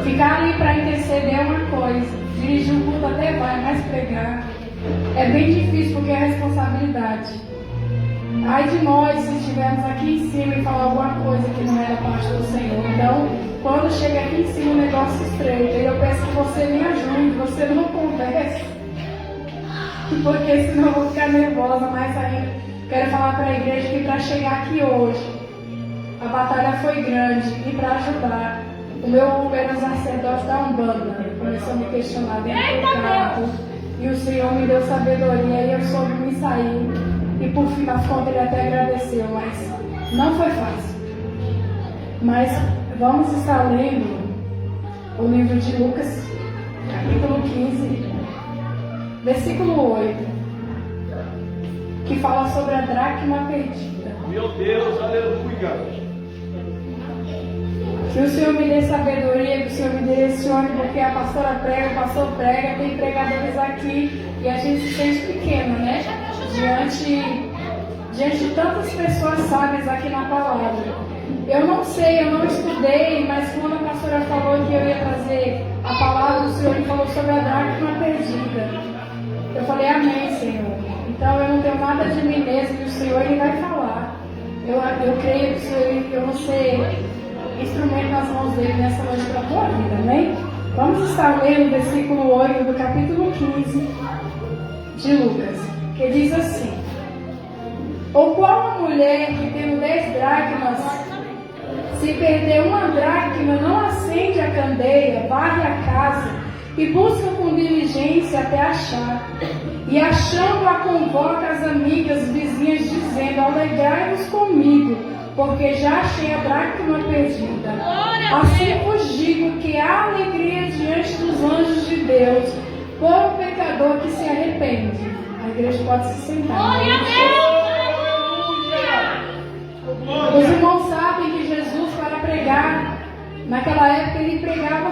Ficar ali para interceder é uma coisa, dirigir o culto até vai, mas pregar é bem difícil porque é responsabilidade. Ai de nós se estivermos aqui em cima e falar alguma coisa que não é da parte do Senhor. Então, quando chega aqui em cima o negócio estreita, eu peço que você me ajude, você não converse, porque senão eu vou ficar nervosa. Mas ainda quero falar para a igreja que para chegar aqui hoje, a batalha foi grande. E para ajudar, o meu sacerdote da Umbanda começou a me questionar dentro do carro, e o Senhor me deu sabedoria e eu soube me sair. E por fim das contas ele até agradeceu, mas não foi fácil. Mas vamos estar lendo o livro de Lucas, capítulo 15, versículo 8, que fala sobre a dracma perdida. Meu Deus, aleluia! Que o Senhor me dê sabedoria, que o Senhor me direcione, porque a pastora prega, o pastor prega, tem pregadores aqui e a gente se sente pequeno, né? Diante de tantas pessoas sábias aqui na palavra. Eu não sei, eu não estudei, mas quando a pastora falou que eu ia trazer a palavra do Senhor, ele falou sobre a dracma perdida. Eu falei, amém, Senhor. Então eu não tenho nada de mim mesmo, e o Senhor ele vai falar. Eu creio que o Senhor, eu vou ser instrumento nas mãos dele nessa noite para a tua vida, amém? Vamos estar lendo o versículo 8 do capítulo 15 de Lucas, que diz assim: ou qual uma mulher que tendo 10 dracmas, se perder uma dracma, não acende a candeia, varre a casa e busca com diligência até achar, e achando-a convoca as amigas vizinhas, dizendo: alegrai-vos comigo, porque já achei a dracma perdida. Assim vos digo que há alegria diante dos anjos de Deus por um pecador que se arrepende. A igreja pode se sentar. Glória a Deus! Os irmãos sabem que Jesus, para pregar, naquela época ele pregava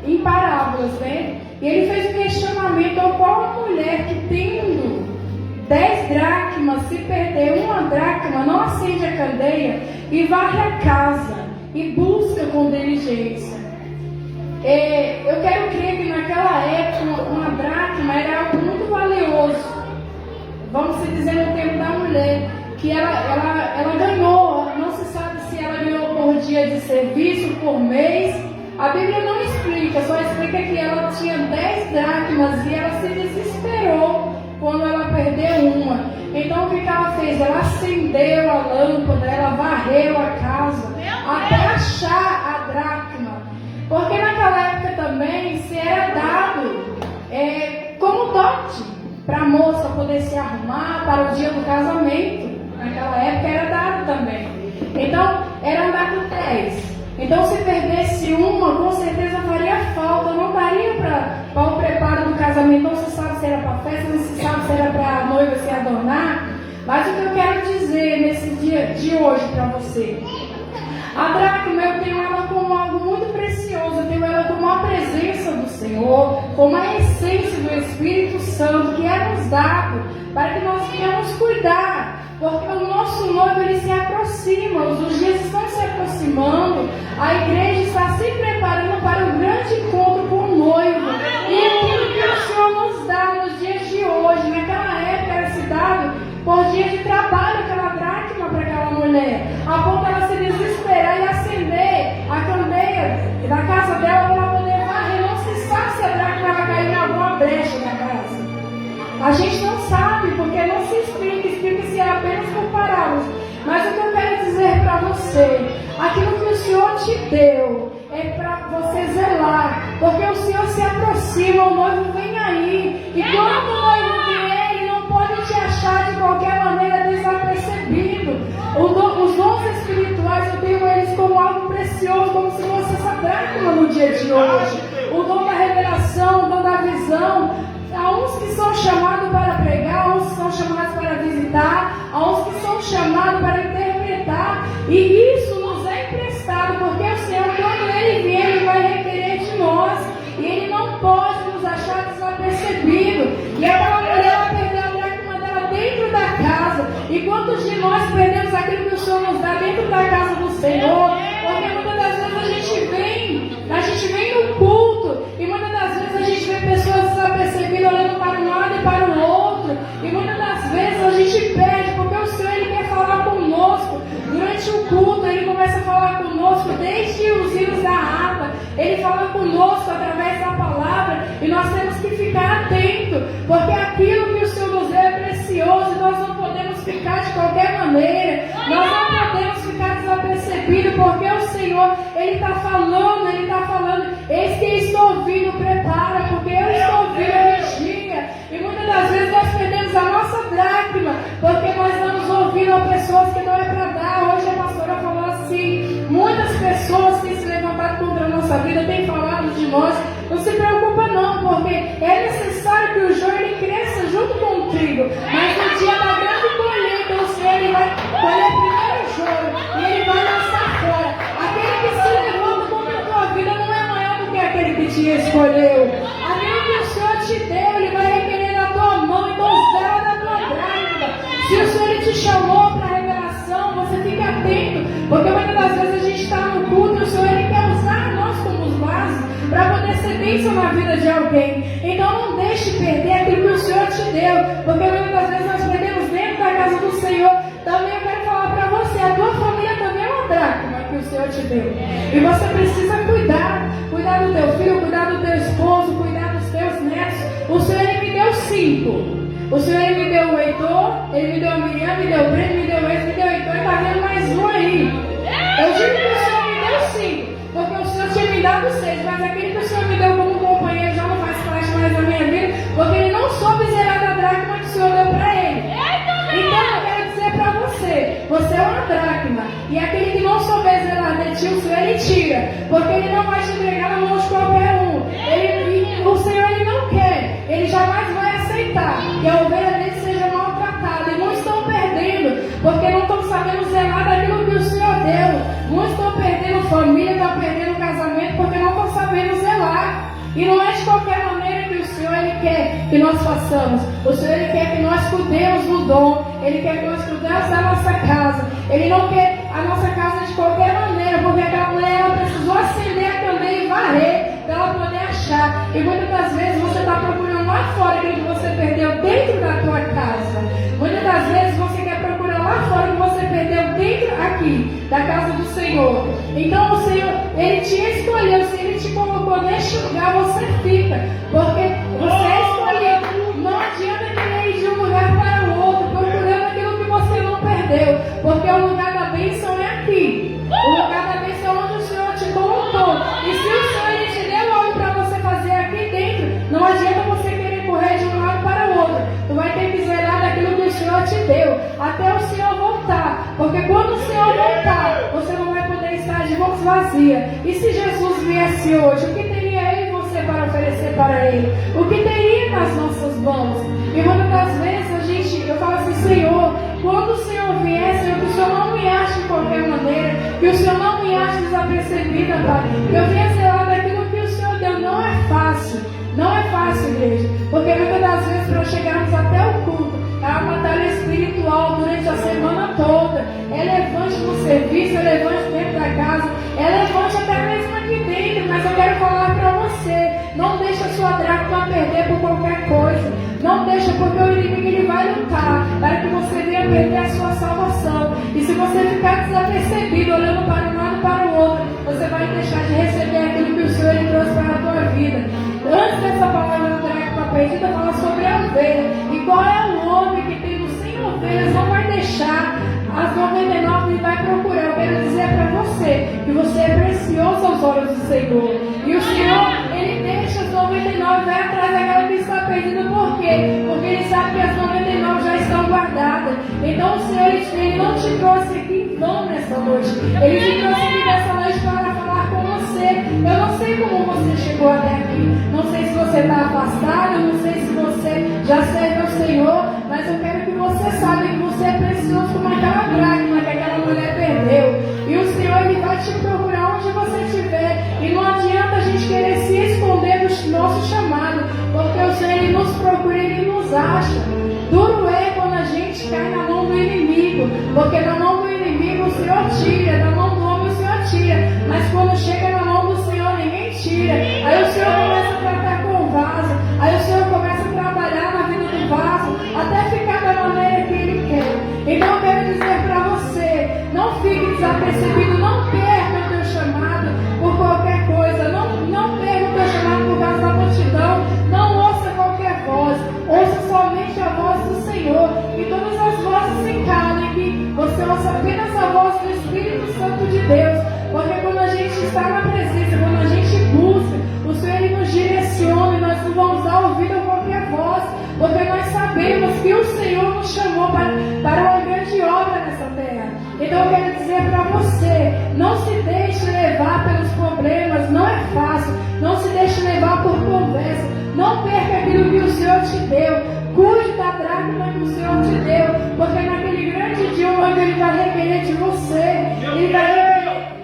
em parábolas, né? E ele fez um questionamento ao qual a mulher que tendo 10 dracmas, se perder uma dracma, não acende a candeia e varre a casa e busca com diligência. Eu quero crer que naquela época uma dracma era algo muito valioso. Vamos se dizer no tempo da mulher, que ela ganhou, não se sabe se ela ganhou por dia de serviço, por mês. A Bíblia não explica, só explica que ela tinha 10 dracmas e ela se desesperou quando ela perdeu uma. Então o que ela fez? Ela acendeu a lâmpada, ela varreu a casa até achar a dracma. Porque naquela época também se era dado como dote para a moça poder se arrumar para o dia do casamento. Naquela época era dado também. Então era dado 10. Então se perdesse uma, com certeza faria falta, não daria para o preparo do casamento. Não se sabe se era para a festa, não se sabe se era para a noiva se adornar. Mas o que eu quero dizer nesse dia de hoje para você, a dracma, eu tenho ela como algo muito precioso, eu tenho ela como a presença do Senhor, como a essência do Espírito Santo que é nos dado para que nós venhamos cuidar. Porque o nosso noivo ele se aproxima, os dias estão se aproximando, a igreja está se preparando para o grande encontro com o noivo. E aquilo que o Senhor nos dá nos dias de hoje, naquela época era se dado por dia de trabalho, aquela dracma para aquela mulher, a ponto ela se desesperar e acender a candeia da casa dela para poder varrer. Não se sabe se a dracma vai cair em alguma brecha na casa. A gente não sabe, porque não se explica-se apenas por parábolas. Mas o que eu quero dizer para você, aquilo que o Senhor te deu é para você zelar, porque o Senhor se aproxima, o noivo vem aí, e quando o noivo vier, ele não pode te achar de qualquer maneira desapercebido. Os dons espirituais, eu tenho eles como algo precioso, como se fosse essa dracma no dia de hoje. O dom da revelação, o dom da visão. Há uns que são chamados para pregar, há uns que são chamados para visitar, há uns que são chamados para interpretar. E isso nos é emprestado, porque o Senhor, quando Ele vier, Ele vai requerer de nós. E Ele não pode nos achar desapercebido. E aquela mulher, ela perdeu a dracma dela dentro da casa. E quantos de nós perdemos aquilo que o Senhor nos dá dentro da casa do Senhor? Porque muitas das vezes a gente vem no E nós temos que ficar atentos, porque aquilo que o Senhor nos deu é precioso e nós não podemos ficar de qualquer maneira. Nós não podemos ficar desapercebidos, porque o Senhor, Ele está falando, eis que estou vindo, prepara, porque eu estou vindo, vigia. E muitas das vezes nós perdemos a nossa dracma, porque nós damos ouvido a pessoas que não é para dar. Hoje a pastora falou assim, muitas pessoas têm se levantado contra a nossa vida, têm falado de nós. Não se preocupa não, porque é necessário que o joio ele cresça junto com o trigo. Mas no dia da grande colheita, o Senhor ele vai colher primeiro o joio e ele vai lançar fora. Aquele que se levanta contra a tua vida não é maior do que aquele que te escolheu. Aquele que o Senhor te deu, ele vai requerer na tua mão e usar da tua dracma. Se o Senhor ele te chamou para a revelação, você fica atento, porque muitas das vezes a gente está no culto e o Senhor ele quer usar nós como os vasos para poder ser bênção na vida de alguém. Então não deixe perder aquilo que o Senhor te deu, porque muitas das vezes nós perdemos dentro da casa do Senhor. Também eu quero falar para você, a tua família também é uma dracma que o Senhor te deu. E você precisa cuidar do teu filho, cuidar do teu esposo, cuidar dos teus netos. O Senhor ele me deu 5. O Senhor ele me deu o Heitor, ele me deu a Miriam, me deu o Breno, me deu o Ex, me deu o Heitor, e está vendo mais um aí. Eu digo que o Senhor me deu 5, porque o Senhor tinha me dado 6, mas aquele que o Senhor me deu como companheiro já não faz parte mais da minha vida, porque ele não soube zerar da dracma que o Senhor deu para ele. Então eu quero dizer para você, você é uma dracma, e aquele que não souber zerar de ti, o Senhor ele tira, porque ele não vai te entregar na mão de qualquer um. O Senhor ele não quer, ele jamais vai aceitar que a ovelha dele seja maltratada, e muitos estão perdendo, porque não estão sabendo zelar daquilo que o Senhor deu. Muitos estão perdendo família, estão perdendo casamento, porque não estão sabendo zelar. E não é de qualquer maneira que o Senhor ele quer que nós façamos. O Senhor ele quer que nós cuidemos do dom. Ele quer que nós cuidemos da nossa casa. Ele não quer a nossa casa de qualquer maneira, porque aquela mulher ela precisou acender a candeia e varrer para ela poder achar. E muitas das vezes você está procurando lá fora aquilo que você perdeu dentro da tua casa. Muitas das vezes você quer procurar lá fora o que você perdeu dentro aqui da casa do Senhor. Então o Senhor ele te escolheu. Se ele te colocou neste lugar, você fica, porque você é escolhido. Não adianta querer ir de um lugar para o outro procurando aquilo que você não perdeu, porque o lugar da bênção é aqui. O lugar da bênção é onde o Senhor te colocou. E se o Senhor ele te deu algo para você fazer aqui dentro, não adianta você querer correr de um lado para o outro. Tu vai ter que zelar daquilo que o Senhor te deu até o Senhor voltar, porque quando o Senhor voltar, você não vai poder estar de mãos vazias. E se Jesus viesse hoje, o que teria eu e você para oferecer para Ele? O que teria nas nossas mãos? E muitas das vezes eu falo assim, Senhor, quando o Senhor vier, Senhor, que o Senhor não me ache de qualquer maneira, que o Senhor não me ache desapercebida, Pai. Eu venha zelar daquilo que o Senhor deu. Não é fácil, não é fácil, igreja, porque muitas das vezes para chegarmos até o culto, é uma batalha espiritual durante a semana toda. É levante no serviço, é levante dentro da casa, é levante até mesmo aqui dentro. Mas eu quero falar para você, não deixe a sua dracma perder por qualquer coisa. Não deixa, porque o inimigo ele vai lutar para que você venha perder a sua salvação. E se você ficar desapercebido, olhando para um lado e para o outro, você vai deixar de receber aquilo que o Senhor ele trouxe para a tua vida. Antes dessa palavra da dracma perdida, fala sobre a ovelha. E qual é o homem que tendo 100 ovelhas não vai deixar as 99 e vai procurar? Eu quero dizer para você que você é precioso aos olhos do Senhor. E o Senhor, ele deixa as 99 e vai atrás daquela que está perdida. Por quê? Porque ele sabe que as 99 já estão guardadas. Então o Senhor, ele não te trouxe aqui em vão nessa noite. Ele te trouxe aqui nessa noite para falar com você. Eu não sei como você chegou até aqui. Não sei se você está afastado, não sei se você já serve ao Senhor, mas eu quero que você saiba que você é precioso como aquela dracma que aquela mulher perdeu. E o Senhor ele vai te procurar onde você estiver. E não adianta a gente querer se esconder do nosso chamado, porque o Senhor ele nos procura, ele nos acha. Duro é quando a gente cai na mão do inimigo, porque na mão do inimigo o Senhor tira, na mão do homem o Senhor tira, mas quando chega na mão do Senhor ninguém tira. Aí o Senhor começa a tratar com o vaso, aí o Senhor começa a trabalhar na vida do vaso, até ficar da maneira que Ele quer. Então eu quero dizer para você, não fique desapercebido, não perca o teu chamado por qualquer coisa, não perca o teu chamado por causa da multidão, força do Espírito Santo de Deus. Porque quando a gente está na presença, quando a gente busca, o Senhor Ele nos direciona e nós não vamos dar ouvido a qualquer voz. Porque nós sabemos que o Senhor nos chamou para uma grande obra nessa terra. Então eu quero dizer para você, não se deixe levar pelos problemas, não é fácil. Não se deixe levar por conversa. Não perca aquilo que o Senhor te deu. Cuide da dracma que o Senhor te deu. Porque naquele grande dia onde Ele vai requerer de você, Ele vai requerer.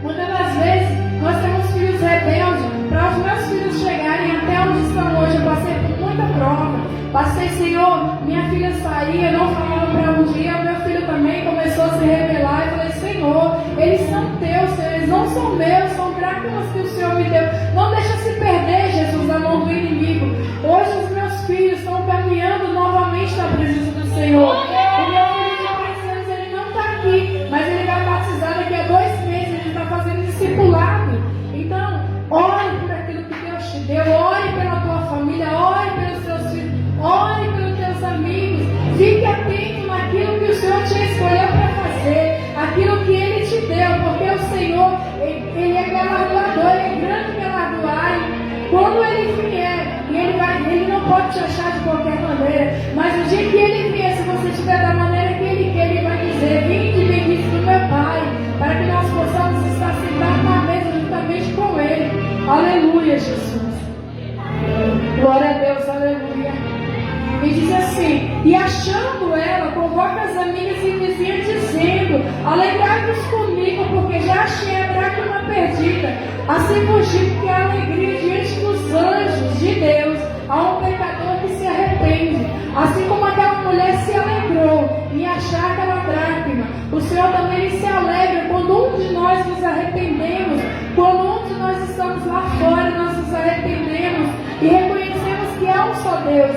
Muitas das vezes nós temos filhos rebeldes. Para os meus filhos chegarem até onde estão hoje, eu passei por muita prova. Passei, Senhor, minha filha saía, não falava para um dia, meu filho também começou a se rebelar. Eu falei, Senhor, eles são teus, Senhor, eles não são meus, são dracmas que o Senhor me deu. Não deixa se perder, Jesus, na mão do inimigo. Hoje os meus filhos estão caminhando novamente na presença do Senhor. O meu filho de 3 anos, ele não está aqui, mas ele vai batizar daqui a 2 meses, ele está fazendo discipulado. Então, ore por aquilo que Deus te deu, ore pela tua família, ore pelos teus filhos, ore pelos teus amigos. Fique atento naquilo que o Senhor te escolheu para fazer, aquilo que Ele te deu, porque o Senhor, Ele é galardoador, Ele é grande galardoário. Quando Ele vier, Ele não pode te achar de qualquer maneira, mas no dia que Ele vier, se você estiver da maneira que Ele quer, Ele vai dizer, vinde bendito do meu Pai, para que nós possamos estar sentados na mesa juntamente com Ele. Aleluia, Jesus. Glória a Deus, aleluia. E diz assim, e achando ela, convoca as amigas e vizinhas dizendo, alegrai-vos comigo, porque já achei a dracma perdida. Assim vos digo que há alegria diante dos anjos de Deus a um pecador que se arrepende. Assim como aquela mulher se alegrou em achar aquela dracma, o Senhor também se alegra quando um de nós nos arrependemos, quando um de nós estamos lá fora, nós nos arrependemos e reconhecemos que há um só Deus.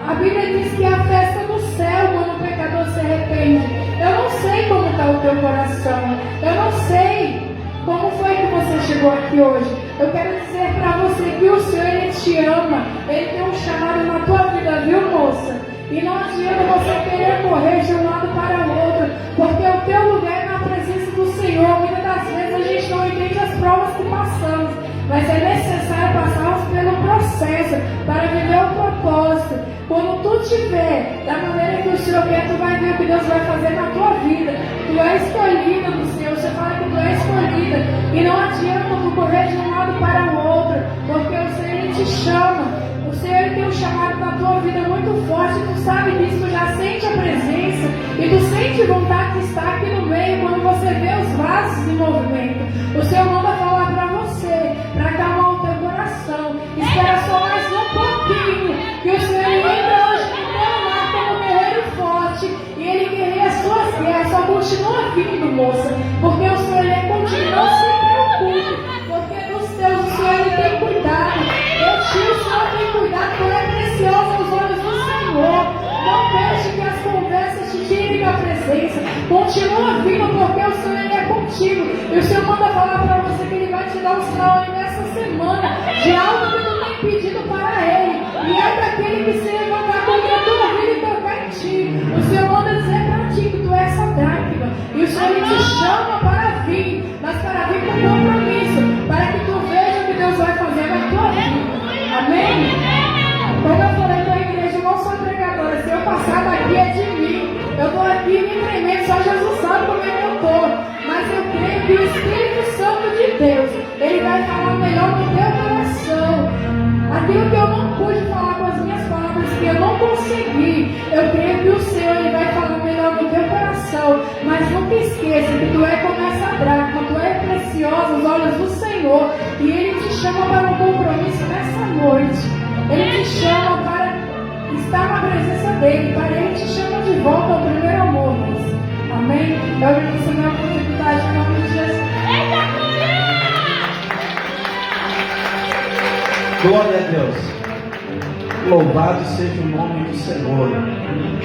A Bíblia diz que é a festa do céu quando o pecador se arrepende. Eu não sei como está o teu coração. Eu não sei como foi que você chegou aqui hoje. Eu quero dizer para você que o Senhor, Ele te ama. Ele tem um chamado na tua vida, viu, moça? E não adianta você querer correr de um lado para o outro, porque o teu lugar é na presença do Senhor. Muitas das vezes a gente não entende as provas que passamos, mas é necessário passarmos pelo processo para viver o propósito. Quando tu tiver da maneira que o Senhor quer, tu vai ver o que Deus vai fazer na tua vida. Tu é escolhida do Senhor, você fala que tu é escolhida. E não adianta tu correr de um lado para o outro, porque o Senhor Ele te chama. O Senhor Ele tem um chamado na tua vida muito forte. Tu sabe disso, tu já sente a presença e tu sente vontade de estar aqui no meio quando você vê os vasos em movimento. O Senhor manda falar para você, para acalmar o teu coração. Espera só mais um pouquinho, que o Senhor entra hoje no teu lar como guerreiro forte e Ele guerreia as suas guerras. Só continua vindo, moça, porque o Senhor Ele é contigo. Não se preocupe, porque dos teus o Senhor Ele tem cuidado. Eu tiro, o Senhor tem cuidado, tu é precioso aos olhos do Senhor. Não deixe que as conversas te tirem da presença. Continua vindo, porque o Senhor Ele é contigo. E o Senhor manda falar para você que Ele vai te dar um sinal aí nessa semana de algo que tu tem pedido para Ele. E é daquele que se levantar contra a tua vida e tocar em ti. O Senhor manda dizer para ti que tu é essa dracma. E o Senhor Ele te chama para vir, mas para vir com compromisso, para que tu veja o que Deus vai fazer na tua vida. Amém? Como eu falei para a igreja, eu não sou pregadora. Se eu passar daqui é de mim. Eu estou aqui me tremendo, só Jesus sabe como é que eu estou. Mas eu creio que o Espírito Santo de Deus, Ele vai falar melhor no teu coração. Aquilo que eu não pude falar com as minhas palavras, que eu não consegui, eu creio que o Senhor Ele vai falar melhor no teu coração. Mas nunca esqueça que tu é como essa dracma, tu é preciosa aos olhos do Senhor. E Ele te chama para um compromisso nessa noite. Ele te chama para estar na presença dEle, para Ele te chama de volta ao primeiro amor, moça. Amém? Eu agradeço a minha oportunidade em nome de Jesus. Glória a Deus. Louvado seja o nome do Senhor.